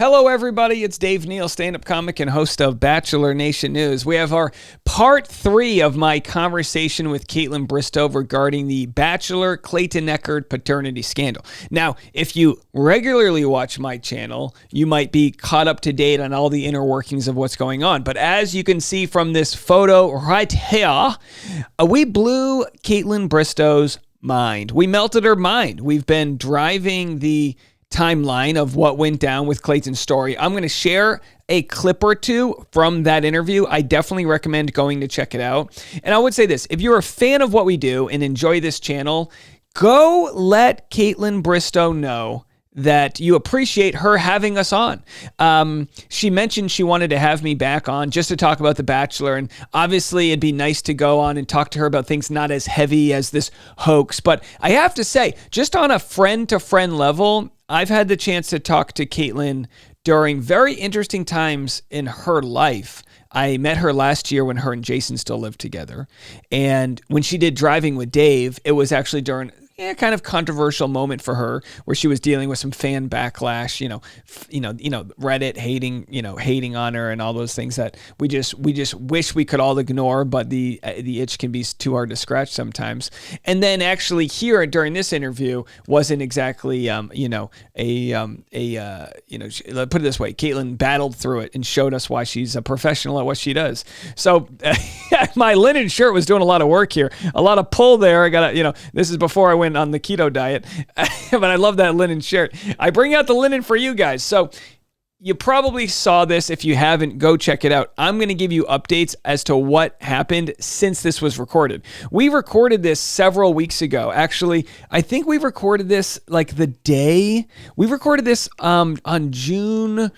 Hello, everybody. It's Dave Neal, stand-up comic and host of Bachelor Nation News. We have our part 3 of my conversation with Kaitlyn Bristowe regarding the Bachelor Clayton Echard paternity scandal. Now, if you regularly watch my channel, you might be caught up to date on all the inner workings of what's going on. But as you can see from this photo right here, we blew Kaitlyn Bristowe's mind. We melted her mind. We've been driving the timeline of what went down with Clayton's story. I'm going to share a clip or two from that interview. I definitely recommend going to check it out. And I would say this, if you're a fan of what we do and enjoy this channel, go let Kaitlyn Bristowe know that you appreciate her having us on. She mentioned she wanted to have me back on just to talk about The Bachelor, and obviously it'd be nice to go on and talk to her about things not as heavy as this hoax. But I have to say, just on a friend-to-friend level, I've had the chance to talk to Kaitlyn during very interesting times in her life. I met her last year when her and Jason still lived together. And when she did Driving with Dave, it was actually during kind of controversial moment for her where she was dealing with some fan backlash, Reddit hating on her and all those things that we just wish we could all ignore, but the itch can be too hard to scratch sometimes. And then actually here during this interview wasn't exactly put it this way, Kaitlyn battled through it and showed us why she's a professional at what she does. So my linen shirt was doing a lot of work here, a lot of pull there. I got this is before I went on the keto diet, but I love that linen shirt. I bring out the linen for you guys. So you probably saw this. If you haven't, go check it out. I'm going to give you updates as to what happened since this was recorded. We recorded this several weeks ago. Actually, I think we recorded this like the day. We recorded this on June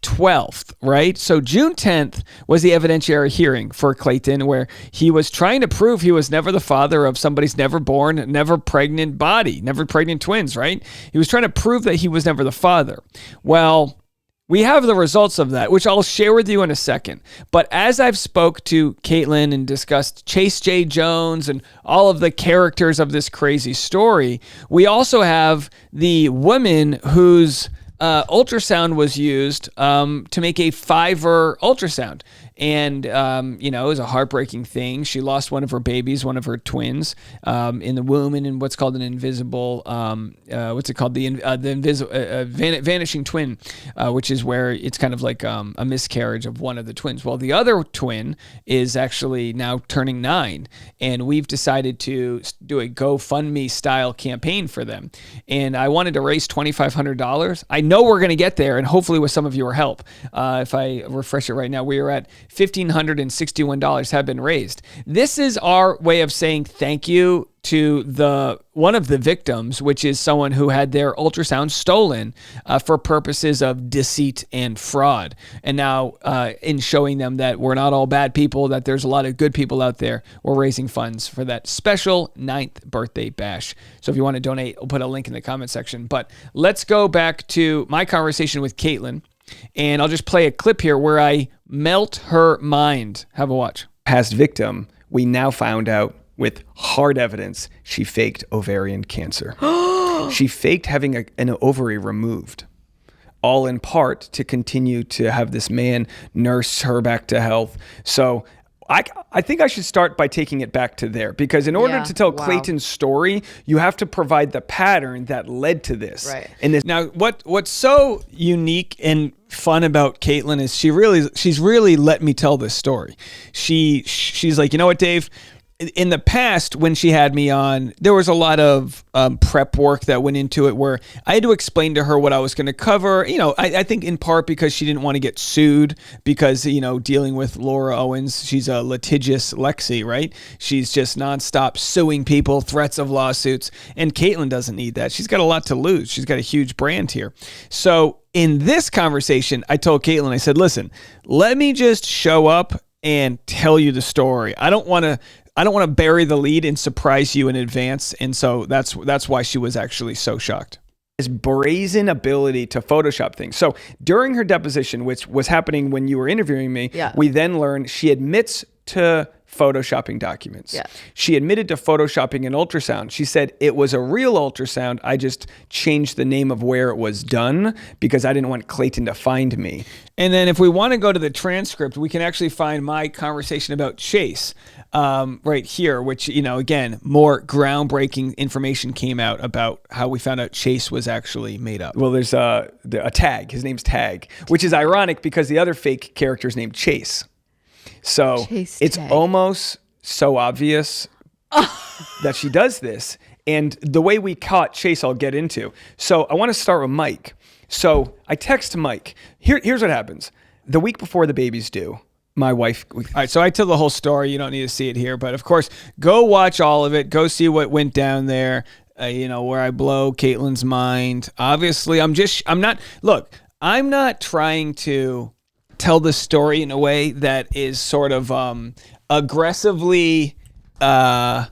12th, right? So June 10th was the evidentiary hearing for Clayton, where he was trying to prove he was never the father of somebody's never born, never pregnant body, never pregnant twins, right? He was trying to prove that he was never the father. Well, we have the results of that, which I'll share with you in a second. But as I've spoke to Kaitlyn and discussed Chase J. Jones and all of the characters of this crazy story, we also have the woman whose ultrasound was used to make a Fiverr ultrasound. And, it was a heartbreaking thing. She lost one of her babies, one of her twins, in the womb and in what's called an invisible, vanishing twin, which is where it's kind of like a miscarriage of one of the twins. Well, the other twin is actually now turning 9, and we've decided to do a GoFundMe style campaign for them. And I wanted to raise $2,500. I know we're going to get there, and hopefully with some of your help. If I refresh it right now, we are at $1,561 have been raised. This is our way of saying thank you to one of the victims, which is someone who had their ultrasound stolen for purposes of deceit and fraud. And now in showing them that we're not all bad people, that there's a lot of good people out there, we're raising funds for that special 9th birthday bash. So if you want to donate, I'll put a link in the comment section. But let's go back to my conversation with Kaitlyn. And I'll just play a clip here where I melt her mind. Have a watch. Past victim, we now found out with hard evidence she faked ovarian cancer. She faked having an ovary removed, all in part to continue to have this man nurse her back to health. So I think I should start by taking it back to there, because in order to tell Clayton's story, you have to provide the pattern that led to this. Right. And now, what's so unique and fun about Kaitlyn is she's really let me tell this story. She's like, you know what, Dave? In the past, when she had me on, there was a lot of prep work that went into it where I had to explain to her what I was going to cover. I think in part because she didn't want to get sued because, dealing with Laura Owens, she's a litigious Lexi, right? She's just nonstop suing people, threats of lawsuits. And Kaitlyn doesn't need that. She's got a lot to lose. She's got a huge brand here. So in this conversation, I told Kaitlyn, I said, listen, let me just show up and tell you the story. I don't want to bury the lead and surprise you in advance. And so that's why she was actually so shocked. This brazen ability to Photoshop things. So during her deposition, which was happening when you were interviewing me, we then learned she admits to photoshopping documents. Yeah. She admitted to photoshopping an ultrasound. She said it was a real ultrasound. I just changed the name of where it was done because I didn't want Clayton to find me. And then if we want to go to the transcript, we can actually find my conversation about Chase right here, which, again, more groundbreaking information came out about how we found out Chase was actually made up. Well, there's a Tag. His name's Tag, which is ironic because the other fake character is named Chase. So Chase it's Tag. almost so obvious that she does this. And the way we caught Chase, I'll get into. So I want to start with Mike. So I text Mike. Here's what happens. The week before the baby's due, my wife... All right, so I tell the whole story. You don't need to see it here. But, of course, go watch all of it. Go see what went down there, where I blow Kaitlyn's mind. Obviously, I'm not trying to tell the story in a way that is sort of aggressively and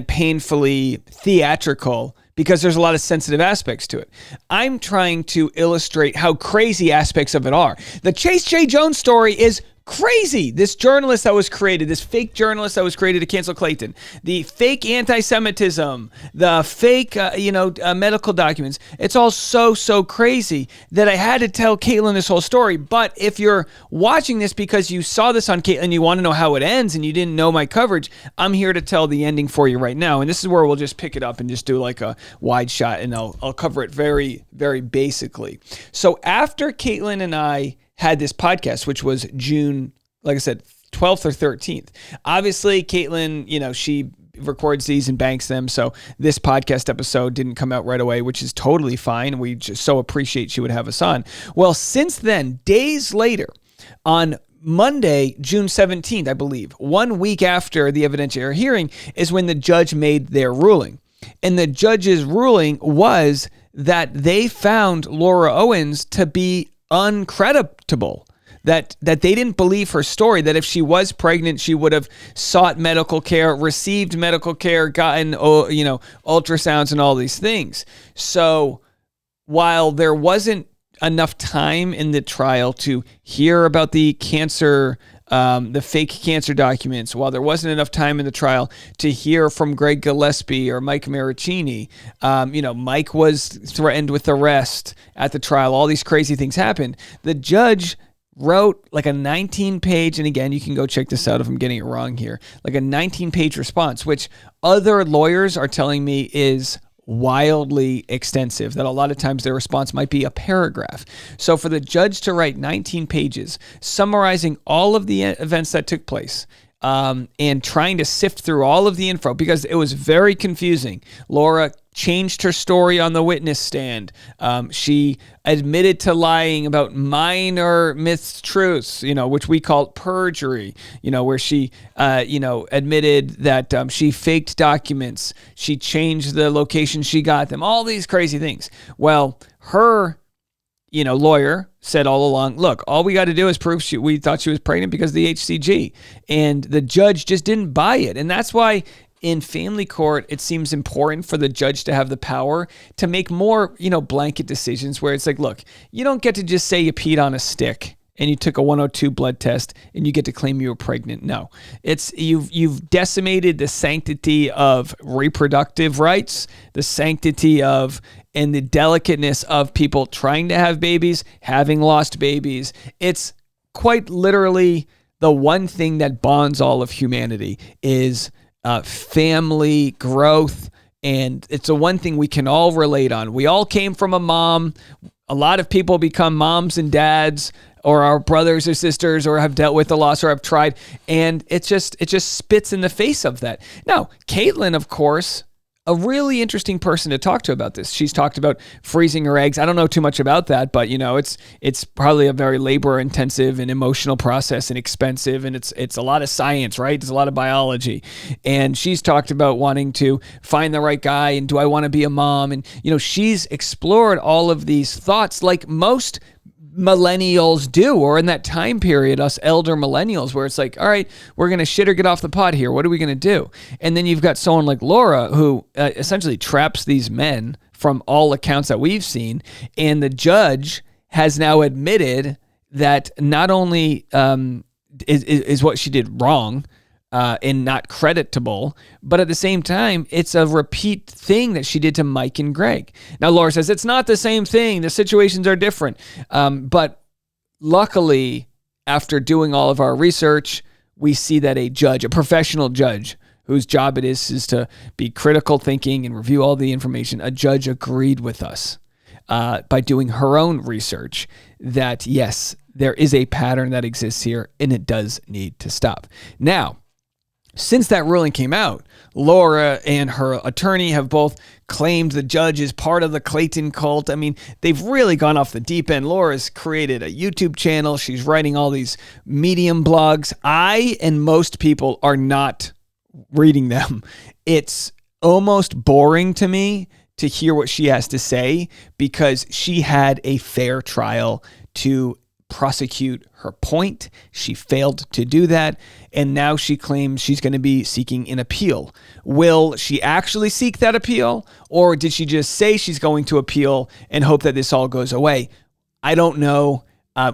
painfully theatrical because there's a lot of sensitive aspects to it. I'm trying to illustrate how crazy aspects of it are. The Chase J. Jones story is crazy. This journalist that was created, this fake journalist that was created to cancel Clayton, the fake anti-Semitism, the fake, medical documents. It's all so crazy that I had to tell Kaitlyn this whole story. But if you're watching this because you saw this on Kaitlyn, you want to know how it ends and you didn't know my coverage, I'm here to tell the ending for you right now. And this is where we'll just pick it up and just do like a wide shot and I'll cover it very, very basically. So after Kaitlyn and I had this podcast, which was June, like I said, 12th or 13th. Obviously, Kaitlyn, she records these and banks them. So this podcast episode didn't come out right away, which is totally fine. We just so appreciate she would have us on. Well, since then, days later, on Monday, June 17th, I believe, 1 week after the evidentiary hearing is when the judge made their ruling. And the judge's ruling was that they found Laura Owens to be uncreditable, that they didn't believe her story, that if she was pregnant, she would have sought medical care, received medical care, gotten, ultrasounds and all these things. So while there wasn't enough time in the trial to hear about the cancer, the fake cancer documents, while there wasn't enough time in the trial to hear from Greg Gillespie or Mike Maricini, Mike was threatened with arrest at the trial. All these crazy things happened. The judge wrote like a 19-page, and again, you can go check this out if I'm getting it wrong here, like a 19-page response, which other lawyers are telling me is wildly extensive, that a lot of times their response might be a paragraph. So for the judge to write 19 pages summarizing all of the events that took place, and trying to sift through all of the info because it was very confusing. Laura changed her story on the witness stand. She admitted to lying about minor mistruths, which we call perjury, where she, admitted that she faked documents. She changed the location she got them, all these crazy things. Well, her lawyer said all along, look, all we got to do is prove we thought she was pregnant because of the HCG. And the judge just didn't buy it. And that's why in family court, it seems important for the judge to have the power to make more, blanket decisions where it's like, look, you don't get to just say you peed on a stick and you took a 102 blood test and you get to claim you were pregnant. No, it's you've decimated the sanctity of reproductive rights, the sanctity of and the delicateness of people trying to have babies, having lost babies. It's quite literally the one thing that bonds all of humanity is family growth. And it's the one thing we can all relate on. We all came from a mom. A lot of people become moms and dads or our brothers or sisters or have dealt with the loss or have tried. And it just spits in the face of that. Now, Kaitlyn, of course, a really interesting person to talk to about this. She's talked about freezing her eggs. I don't know too much about that, but it's probably a very labor intensive and emotional process and expensive. And it's a lot of science, right? There's a lot of biology. And she's talked about wanting to find the right guy. And do I want to be a mom? And, she's explored all of these thoughts like most millennials do, or in that time period, us elder millennials, where it's like, all right, we're going to shit or get off the pot here. What are we going to do? And then you've got someone like Laura who essentially traps these men from all accounts that we've seen. And the judge has now admitted that not only is what she did wrong and not creditable. But at the same time, it's a repeat thing that she did to Mike and Greg. Now, Laura says it's not the same thing. The situations are different. But luckily, after doing all of our research, we see that a judge, a professional judge, whose job it is to be critical thinking and review all the information, a judge agreed with us by doing her own research that, yes, there is a pattern that exists here and it does need to stop. Now, since that ruling came out, Laura and her attorney have both claimed the judge is part of the Clayton cult. I mean, they've really gone off the deep end. Laura's created a YouTube channel. She's writing all these Medium blogs. I and most people are not reading them. It's almost boring to me to hear what she has to say because she had a fair trial to prosecute her point. She failed to do that, and now she claims she's going to be seeking an appeal. Will she actually seek that appeal, or did she just say she's going to appeal and hope that this all goes away? I don't know.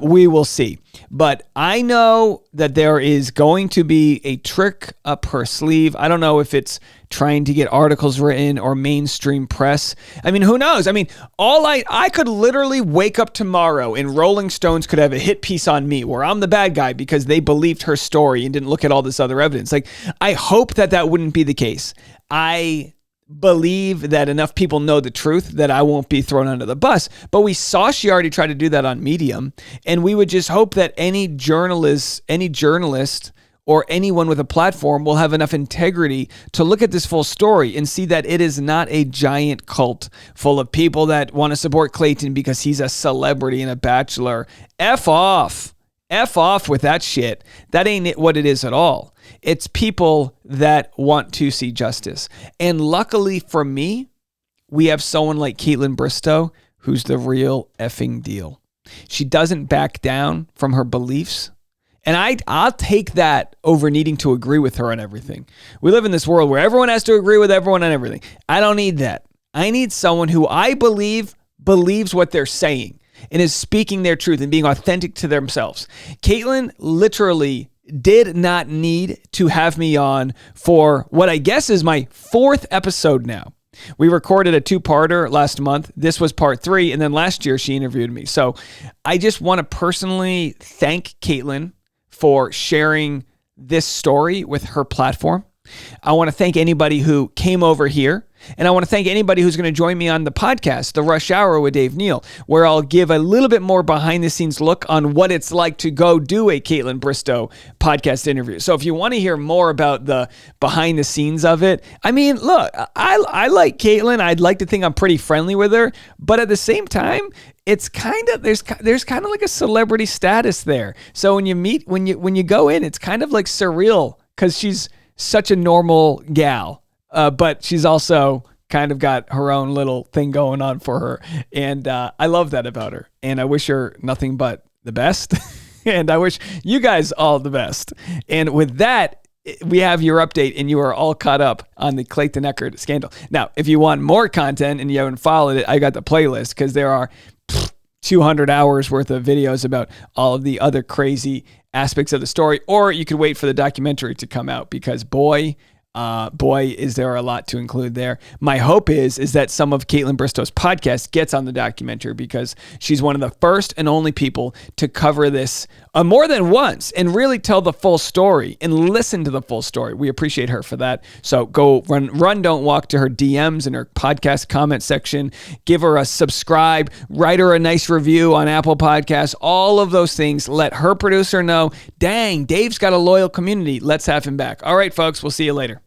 We will see. But I know that there is going to be a trick up her sleeve. I don't know if it's trying to get articles written or mainstream press. I mean, who knows? I mean, I could literally wake up tomorrow and Rolling Stones could have a hit piece on me where I'm the bad guy because they believed her story and didn't look at all this other evidence. Like, I hope that wouldn't be the case. I believe that enough people know the truth that I won't be thrown under the bus. But we saw she already tried to do that on Medium, and we would just hope that any journalist or anyone with a platform will have enough integrity to look at this full story and see that it is not a giant cult full of people that want to support Clayton because he's a celebrity and a bachelor. F off. F off with that shit. That ain't what it is at all. It's people that want to see justice. And luckily for me, we have someone like Kaitlyn Bristowe who's the real effing deal. She doesn't back down from her beliefs. And I'll take that over needing to agree with her on everything. We live in this world where everyone has to agree with everyone on everything. I don't need that. I need someone who I believe believes what they're saying and is speaking their truth and being authentic to themselves. Kaitlyn literally did not need to have me on for what I guess is my 4th episode now. We recorded a 2-parter last month. This was part 3. And then last year she interviewed me. So I just want to personally thank Kaitlyn for sharing this story with her platform. I want to thank anybody who came over here. And I want to thank anybody who's going to join me on the podcast, The Rush Hour with Dave Neal, where I'll give a little bit more behind the scenes look on what it's like to go do a Kaitlyn Bristowe podcast interview. So if you want to hear more about the behind the scenes of it, I mean, look, I like Kaitlyn. I'd like to think I'm pretty friendly with her, but at the same time, it's kind of, there's kind of like a celebrity status there. So when you go in, it's kind of like surreal because she's such a normal gal. But she's also kind of got her own little thing going on for her. And I love that about her. And I wish her nothing but the best. And I wish you guys all the best. And with that, we have your update and you are all caught up on the Clayton Echard scandal. Now, if you want more content and you haven't followed it, I got the playlist because there are 200 hours worth of videos about all of the other crazy aspects of the story. Or you could wait for the documentary to come out because boy, is there a lot to include there. My hope is that some of Kaitlyn Bristowe's podcast gets on the documentary because she's one of the first and only people to cover this more than once and really tell the full story and listen to the full story. We appreciate her for that. So go run, don't walk to her DMs in her podcast comment section. Give her a subscribe, write her a nice review on Apple Podcasts, all of those things. Let her producer know, dang, Dave's got a loyal community. Let's have him back. All right, folks, we'll see you later.